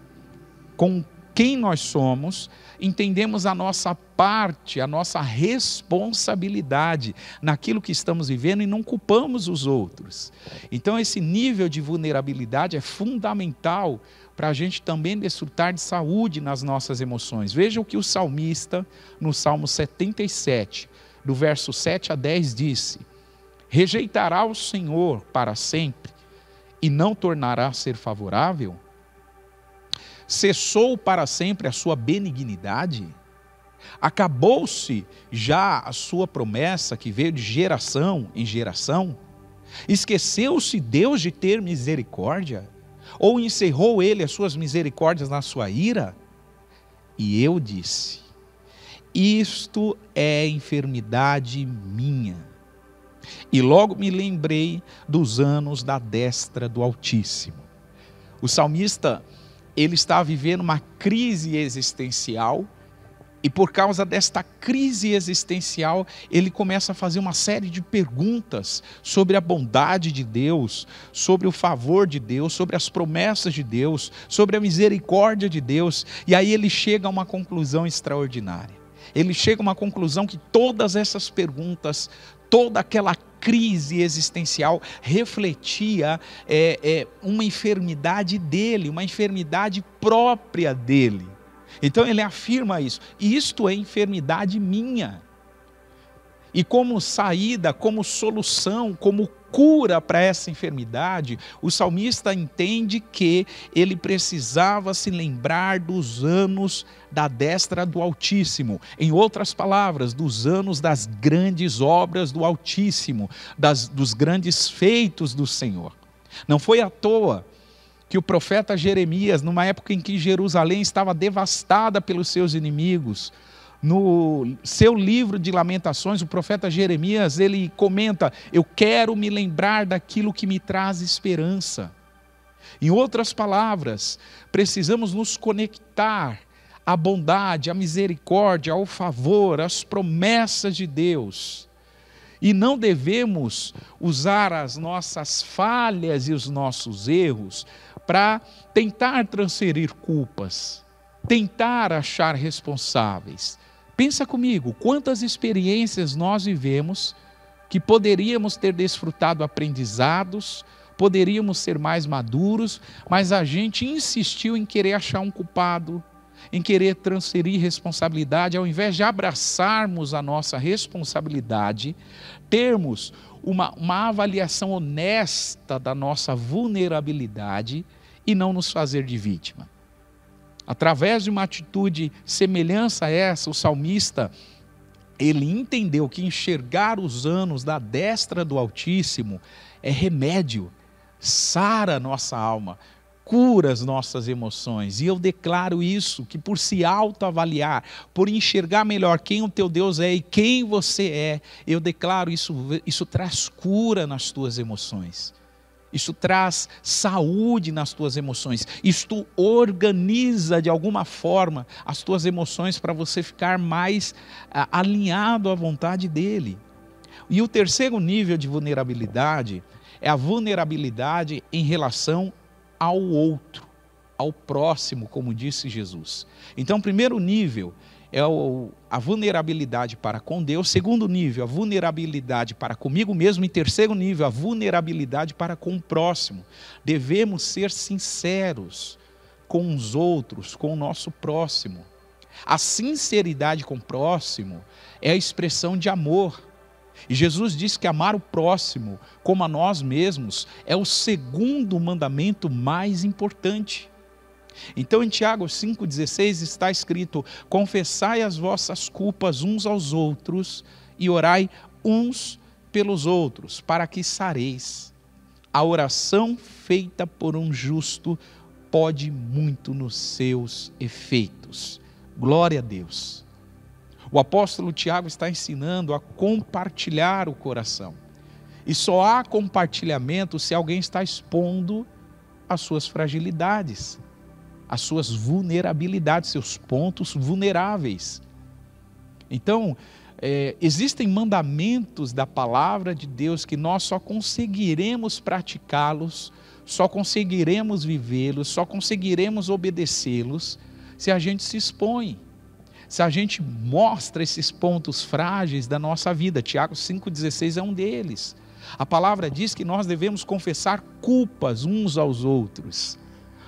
com quem nós somos, entendemos a nossa parte, a nossa responsabilidade naquilo que estamos vivendo e não culpamos os outros. Então esse nível de vulnerabilidade é fundamental para a gente também desfrutar de saúde nas nossas emoções. Veja o que o salmista, no Salmo 77, do verso 7 a 10, disse: rejeitará o Senhor para sempre e não tornará a ser favorável? Cessou para sempre a sua benignidade? Acabou-se já a sua promessa que veio de geração em geração? Esqueceu-se Deus de ter misericórdia? Ou encerrou ele as suas misericórdias na sua ira? E eu disse: isto é enfermidade minha. E logo me lembrei dos anos da destra do Altíssimo. O salmista, ele está vivendo uma crise existencial, e por causa desta crise existencial, ele começa a fazer uma série de perguntas sobre a bondade de Deus, sobre o favor de Deus, sobre as promessas de Deus, sobre a misericórdia de Deus, e aí ele chega a uma conclusão extraordinária. Ele chega a uma conclusão que todas essas perguntas, toda aquela crise existencial refletia uma enfermidade dele, uma enfermidade própria dele. Então ele afirma isso: isto é enfermidade minha. E como saída, como solução, como cura para essa enfermidade, o salmista entende que ele precisava se lembrar dos anos da destra do Altíssimo. Em outras palavras, dos anos das grandes obras do Altíssimo, dos grandes feitos do Senhor. Não foi à toa que o profeta Jeremias, numa época em que Jerusalém estava devastada pelos seus inimigos, no seu livro de Lamentações, o profeta Jeremias, ele comenta: eu quero me lembrar daquilo que me traz esperança. Em outras palavras, precisamos nos conectar à bondade, à misericórdia, ao favor, às promessas de Deus. E não devemos usar as nossas falhas e os nossos erros para tentar transferir culpas, tentar achar responsáveis. Pensa comigo, quantas experiências nós vivemos que poderíamos ter desfrutado aprendizados, poderíamos ser mais maduros, mas a gente insistiu em querer achar um culpado, em querer transferir responsabilidade, ao invés de abraçarmos a nossa responsabilidade, termos uma avaliação honesta da nossa vulnerabilidade e não nos fazer de vítima. Através de uma atitude semelhante a essa, o salmista, ele entendeu que enxergar os anos da destra do Altíssimo é remédio, sara a nossa alma, cura as nossas emoções. E eu declaro isso, que por se autoavaliar, por enxergar melhor quem o teu Deus é e quem você é, eu declaro isso traz cura nas tuas emoções. Isso traz saúde nas tuas emoções. Isto organiza de alguma forma as tuas emoções para você ficar mais alinhado à vontade dele. E o terceiro nível de vulnerabilidade é a vulnerabilidade em relação ao outro, ao próximo, como disse Jesus. Então, o primeiro nível é a vulnerabilidade para com Deus. Segundo nível, a vulnerabilidade para comigo mesmo. E terceiro nível, a vulnerabilidade para com o próximo. Devemos ser sinceros com os outros, com o nosso próximo. A sinceridade com o próximo é a expressão de amor. E Jesus disse que amar o próximo como a nós mesmos é o segundo mandamento mais importante. Então em Tiago 5,16 está escrito: confessai as vossas culpas uns aos outros e orai uns pelos outros, para que sareis. A oração feita por um justo pode muito nos seus efeitos. Glória a Deus. O apóstolo Tiago está ensinando a compartilhar o coração. E só há compartilhamento se alguém está expondo as suas fragilidades, as suas vulnerabilidades, seus pontos vulneráveis. Então, existem mandamentos da palavra de Deus que nós só conseguiremos praticá-los, só conseguiremos vivê-los, só conseguiremos obedecê-los se a gente se expõe, se a gente mostra esses pontos frágeis da nossa vida. Tiago 5,16 é um deles. A palavra diz que nós devemos confessar culpas uns aos outros.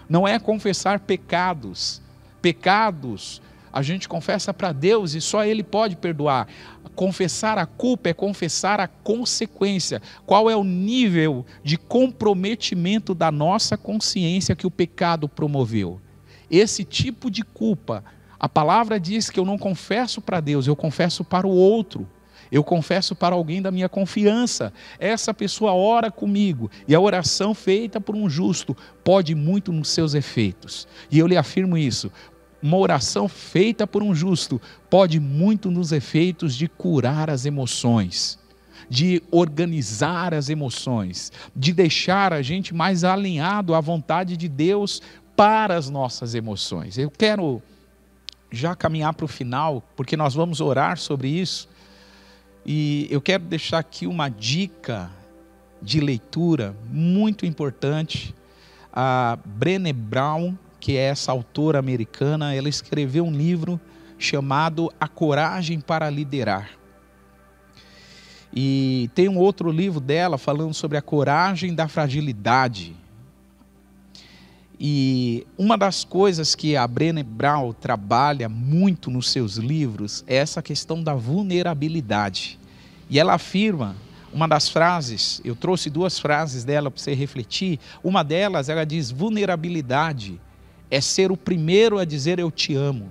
Não é confessar pecados. Pecados a gente confessa para Deus e só Ele pode perdoar. Confessar a culpa é confessar a consequência. Qual é o nível de comprometimento da nossa consciência que o pecado promoveu? Esse tipo de culpa, a palavra diz que eu não confesso para Deus, eu confesso para o outro. Eu confesso para alguém da minha confiança. Essa pessoa ora comigo. E a oração feita por um justo pode muito nos seus efeitos. E eu lhe afirmo isso. Uma oração feita por um justo pode muito nos efeitos de curar as emoções, de organizar as emoções, de deixar a gente mais alinhado à vontade de Deus para as nossas emoções. Eu quero já caminhar para o final, porque nós vamos orar sobre isso. E eu quero deixar aqui uma dica de leitura muito importante. A Brené Brown, que é essa autora americana, ela escreveu um livro chamado A Coragem para Liderar. E tem um outro livro dela falando sobre a coragem da fragilidade. E uma das coisas que a Brené Brown trabalha muito nos seus livros é essa questão da vulnerabilidade. E ela afirma, uma das frases, eu trouxe duas frases dela para você refletir. Uma delas, ela diz: vulnerabilidade é ser o primeiro a dizer eu te amo,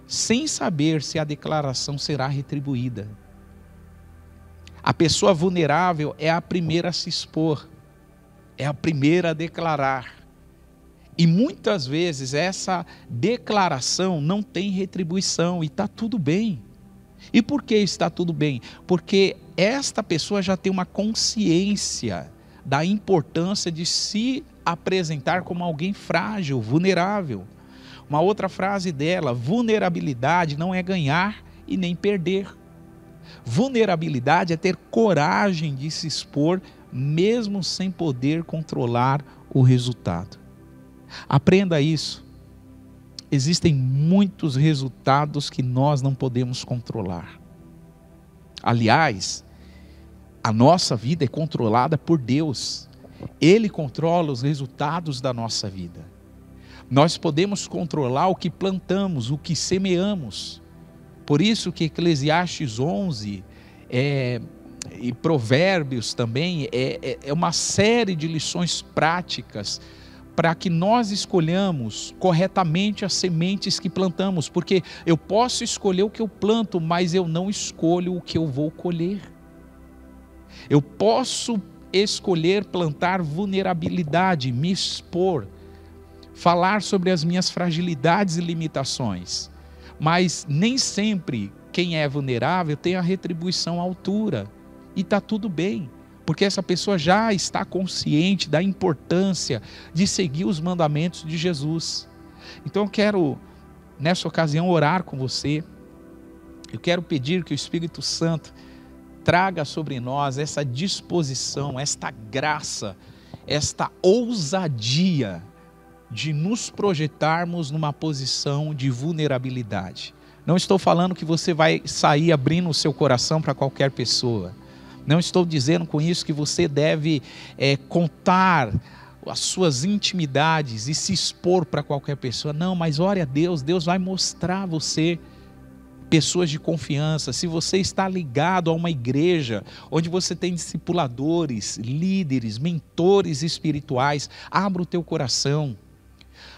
sem saber se a declaração será retribuída. A pessoa vulnerável é a primeira a se expor, é a primeira a declarar. E muitas vezes essa declaração não tem retribuição e está tudo bem. E por que está tudo bem? Porque esta pessoa já tem uma consciência da importância de se apresentar como alguém frágil, vulnerável. Uma outra frase dela: vulnerabilidade não é ganhar e nem perder. Vulnerabilidade é ter coragem de se expor, mesmo sem poder controlar o resultado. Aprenda isso. Existem muitos resultados que nós não podemos controlar. Aliás, a nossa vida é controlada por Deus. Ele controla os resultados da nossa vida. Nós podemos controlar o que plantamos, o que semeamos. Por isso que Eclesiastes 11 e Provérbios também é uma série de lições práticas para que nós escolhamos corretamente as sementes que plantamos, porque eu posso escolher o que eu planto, mas eu não escolho o que eu vou colher. Eu posso escolher plantar vulnerabilidade, me expor, falar sobre as minhas fragilidades e limitações, mas nem sempre quem é vulnerável tem a retribuição à altura, e está tudo bem, porque essa pessoa já está consciente da importância de seguir os mandamentos de Jesus. Então eu quero, nessa ocasião, orar com você. Eu quero pedir que o Espírito Santo traga sobre nós essa disposição, esta graça, esta ousadia de nos projetarmos numa posição de vulnerabilidade. Não estou falando que você vai sair abrindo o seu coração para qualquer pessoa. Não estou dizendo com isso que você deve contar as suas intimidades e se expor para qualquer pessoa. Não, mas ore a Deus, Deus vai mostrar a você pessoas de confiança. Se você está ligado a uma igreja onde você tem discipuladores, líderes, mentores espirituais, abra o teu coração.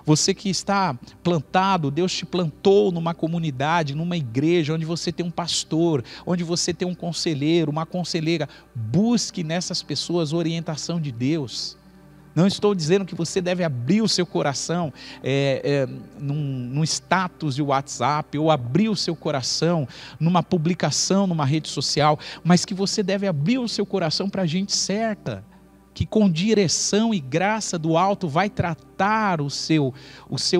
Você que está plantado, Deus te plantou numa comunidade, numa igreja, onde você tem um pastor, onde você tem um conselheiro, uma conselheira. Busque nessas pessoas orientação de Deus. Não estou dizendo que você deve abrir o seu coração num status de WhatsApp, ou abrir o seu coração numa publicação, numa rede social, mas que você deve abrir o seu coração para a gente certa, que com direção e graça do alto vai tratar o seu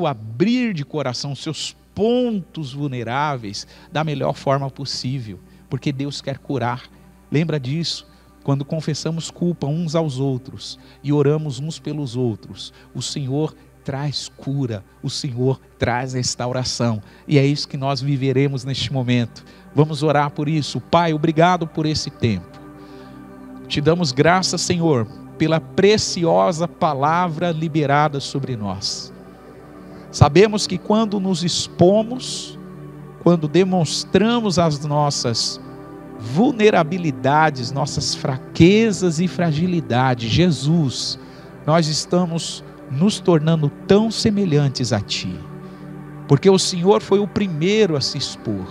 abrir de coração, os seus pontos vulneráveis da melhor forma possível, porque Deus quer curar. Lembra disso? Quando confessamos culpa uns aos outros e oramos uns pelos outros, o Senhor traz cura, o Senhor traz restauração, e é isso que nós viveremos neste momento. Vamos orar por isso. Pai, obrigado por esse tempo. Te damos graças, Senhor, pela preciosa palavra liberada sobre nós. Sabemos que quando nos expomos, quando demonstramos as nossas vulnerabilidades, nossas fraquezas e fragilidades, Jesus, nós estamos nos tornando tão semelhantes a Ti, porque o Senhor foi o primeiro a se expor,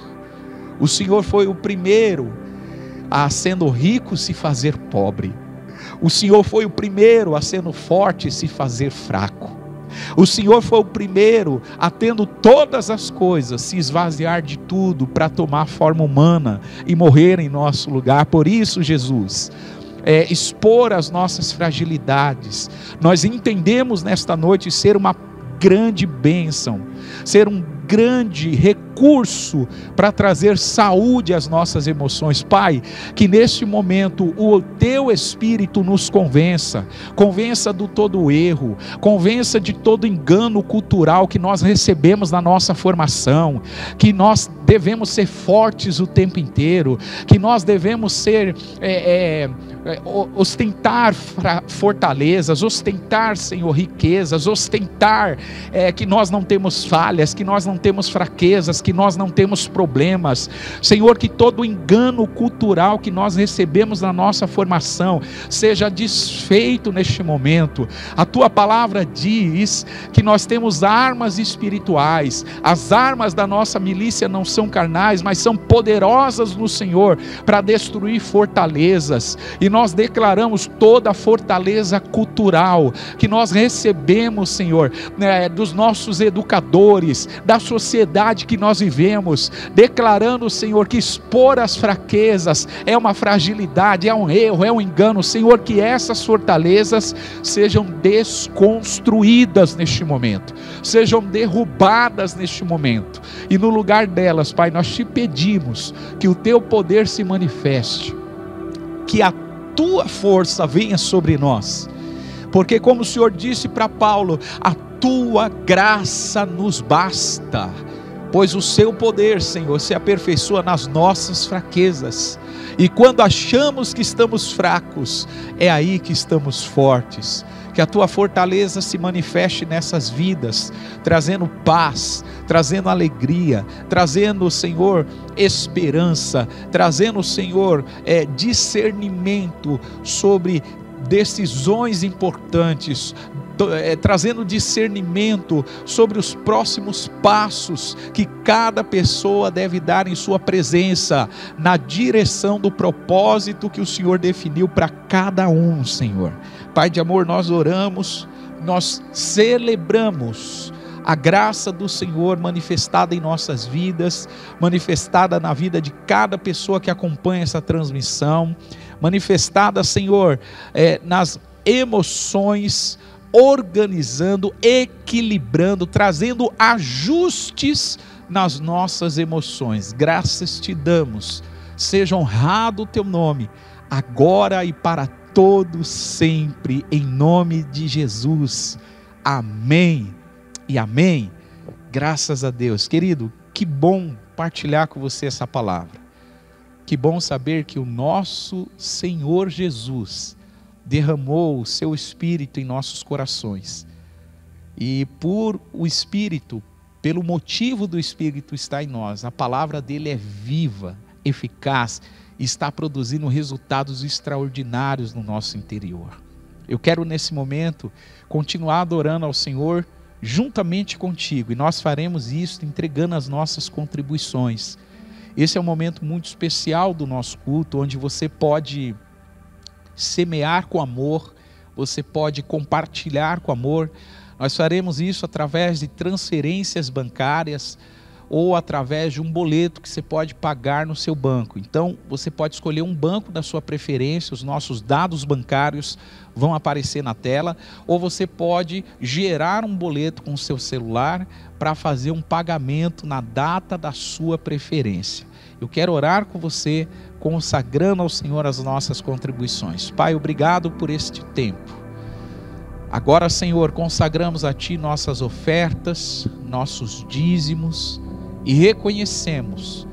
o Senhor foi o primeiro a, sendo rico, se fazer pobre, o Senhor foi o primeiro a, sendo forte, se fazer fraco. O Senhor foi o primeiro a, tendo todas as coisas, se esvaziar de tudo para tomar forma humana e morrer em nosso lugar. Por isso, Jesus, expor as nossas fragilidades, nós entendemos nesta noite ser uma grande bênção, ser um grande recurso para trazer saúde às nossas emoções. Pai, que neste momento o Teu Espírito nos convença do todo erro, convença de todo engano cultural que nós recebemos na nossa formação, que nós devemos ser fortes o tempo inteiro, que nós devemos ser ostentar fortalezas, ostentar, Senhor, riquezas, ostentar que nós não temos falhas, que nós não temos fraquezas, que nós não temos problemas. Senhor, que todo engano cultural que nós recebemos na nossa formação seja desfeito neste momento. A Tua palavra diz que nós temos armas espirituais. As armas da nossa milícia não são carnais, mas são poderosas no Senhor para destruir fortalezas. E nós declaramos toda a fortaleza cultural que nós recebemos, Senhor, dos nossos educadores, da sociedade que nós vivemos, declarando, Senhor, que expor as fraquezas é uma fragilidade, é um erro, é um engano. Senhor, que essas fortalezas sejam desconstruídas neste momento, sejam derrubadas neste momento, e no lugar delas, Pai, nós te pedimos que o Teu poder se manifeste, que a Tua força venha sobre nós, porque como o Senhor disse para Paulo, a Tua graça nos basta, pois o seu poder, Senhor, se aperfeiçoa nas nossas fraquezas. E quando achamos que estamos fracos, é aí que estamos fortes. Que a tua fortaleza se manifeste nessas vidas, trazendo paz, trazendo alegria, trazendo, Senhor, esperança, trazendo, Senhor, discernimento sobre decisões importantes, trazendo discernimento sobre os próximos passos que cada pessoa deve dar em sua presença, na direção do propósito que o Senhor definiu para cada um, Senhor. Pai de amor, nós oramos, nós celebramos a graça do Senhor manifestada em nossas vidas, manifestada na vida de cada pessoa que acompanha essa transmissão, manifestada, Senhor, nas emoções, organizando, equilibrando, trazendo ajustes nas nossas emoções. Graças te damos, seja honrado o teu nome, agora e para todos sempre, em nome de Jesus. Amém e amém. Graças a Deus. Querido, que bom partilhar com você essa palavra. Que bom saber que o nosso Senhor Jesus derramou o seu Espírito em nossos corações. E por o Espírito, pelo motivo do Espírito estar em nós, a palavra dele é viva, eficaz, e está produzindo resultados extraordinários no nosso interior. Eu quero nesse momento continuar adorando ao Senhor juntamente contigo, e nós faremos isso entregando as nossas contribuições. Esse é um momento muito especial do nosso culto, onde você pode semear com amor, você pode compartilhar com amor. Nós faremos isso através de transferências bancárias ou através de um boleto que você pode pagar no seu banco. Então você pode escolher um banco da sua preferência, os nossos dados bancários vão aparecer na tela, ou você pode gerar um boleto com o seu celular para fazer um pagamento na data da sua preferência. Eu quero orar com você, consagrando ao Senhor as nossas contribuições. Pai, obrigado por este tempo. Agora, Senhor, consagramos a Ti nossas ofertas, nossos dízimos, e reconhecemos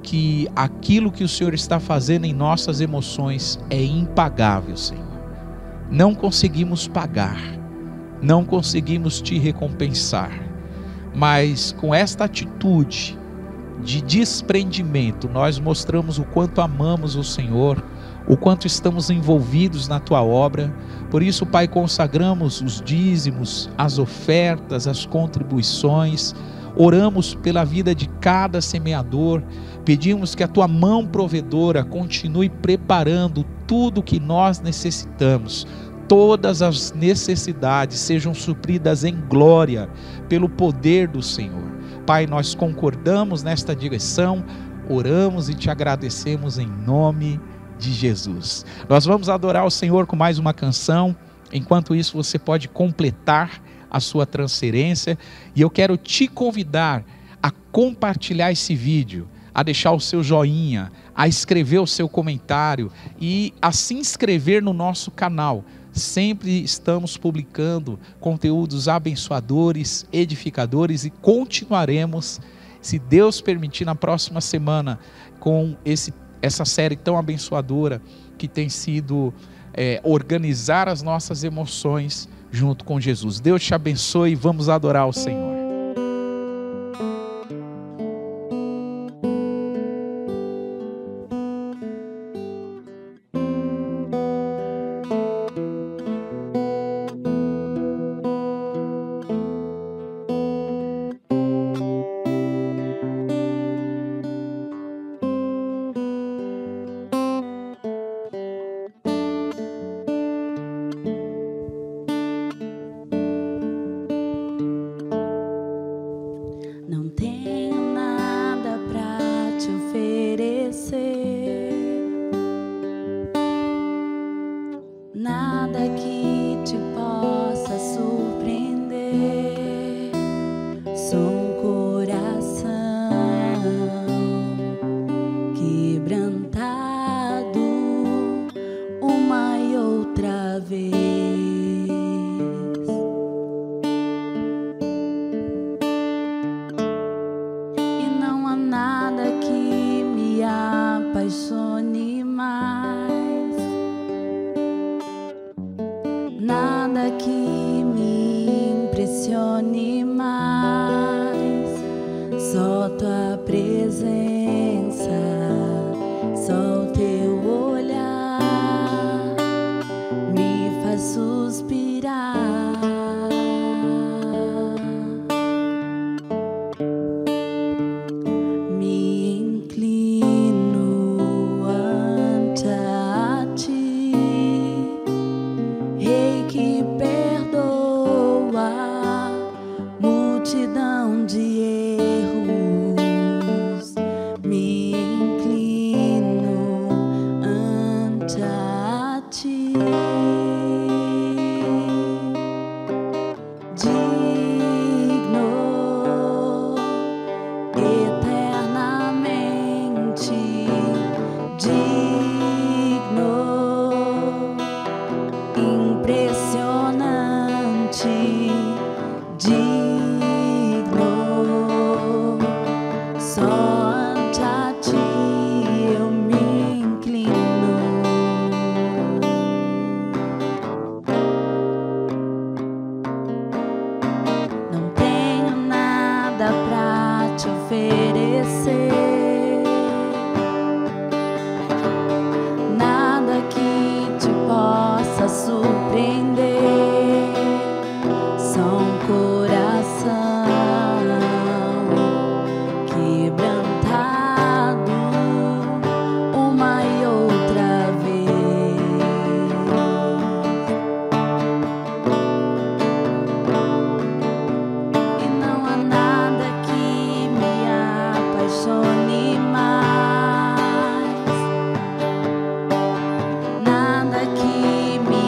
que aquilo que o Senhor está fazendo em nossas emoções é impagável, Senhor. Não conseguimos pagar, não conseguimos Te recompensar, mas com esta atitude de desprendimento, nós mostramos o quanto amamos o Senhor, o quanto estamos envolvidos na Tua obra. Por isso, Pai, consagramos os dízimos, as ofertas, as contribuições, oramos pela vida de cada semeador, pedimos que a Tua mão provedora continue preparando tudo o que nós necessitamos, todas as necessidades sejam supridas em glória pelo poder do Senhor. Pai, nós concordamos nesta direção, oramos e Te agradecemos em nome de Jesus. Nós vamos adorar o Senhor com mais uma canção. Enquanto isso, você pode completar a sua transferência, e eu quero te convidar a compartilhar esse vídeo, a deixar o seu joinha, a escrever o seu comentário e a se inscrever no nosso canal. Sempre estamos publicando conteúdos abençoadores, edificadores, e continuaremos, se Deus permitir, na próxima semana com essa série tão abençoadora que tem sido organizar as nossas emoções junto com Jesus. Deus te abençoe e vamos adorar o Senhor. Nada que me impressione mais, só tua presença, só o teu olhar me faz suspirar. Me inclino ante a ti, Rei que perdoa multidão de erros. Me inclino ante a ti, digno eternamente, digno, impressionante, digno, só ante a ti eu me inclino. Não tenho nada pra te oferecer, nada que te possa surpreender. Só um coração quebrantado uma e outra vez. E não há nada que me apaixone mais, nada que me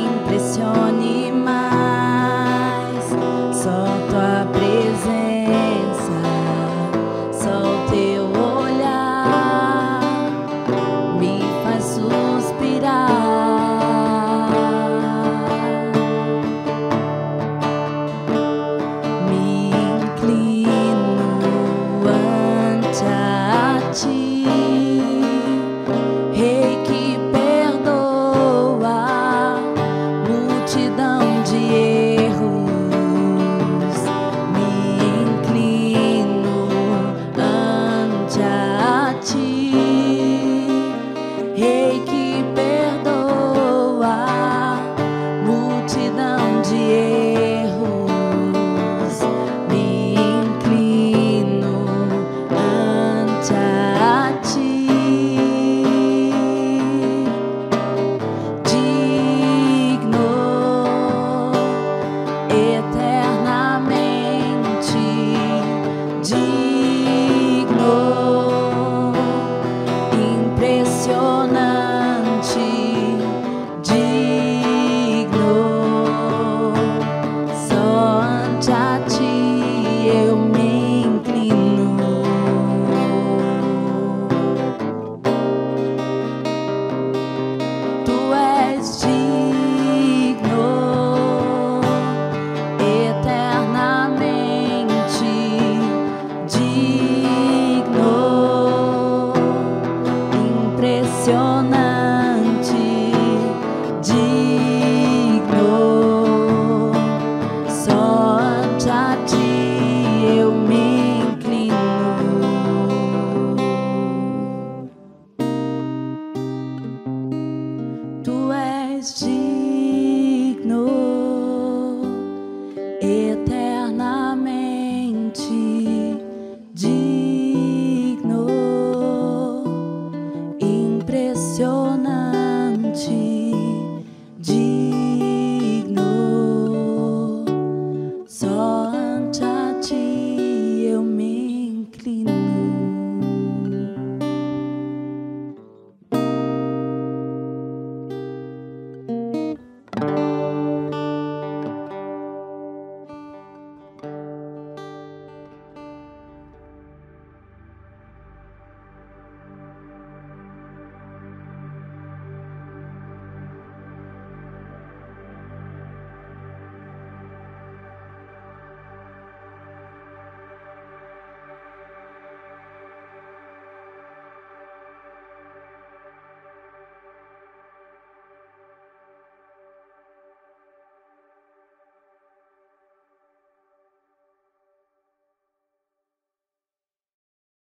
impressione mais, só tua presença, só o teu olhar me faz suspirar. Me inclino ante a ti, Rei que perdoa multidão de erros. Me inclino ante a ti, Rei que perdoa multidão de erros. Me inclino ante a ti, digno eternamente, digno, impressionante, digno, só ante a ti eu me inclino. Tu és digno eternamente, digno, impressionante, digno, só ante a ti eu me inclino. Tu és digno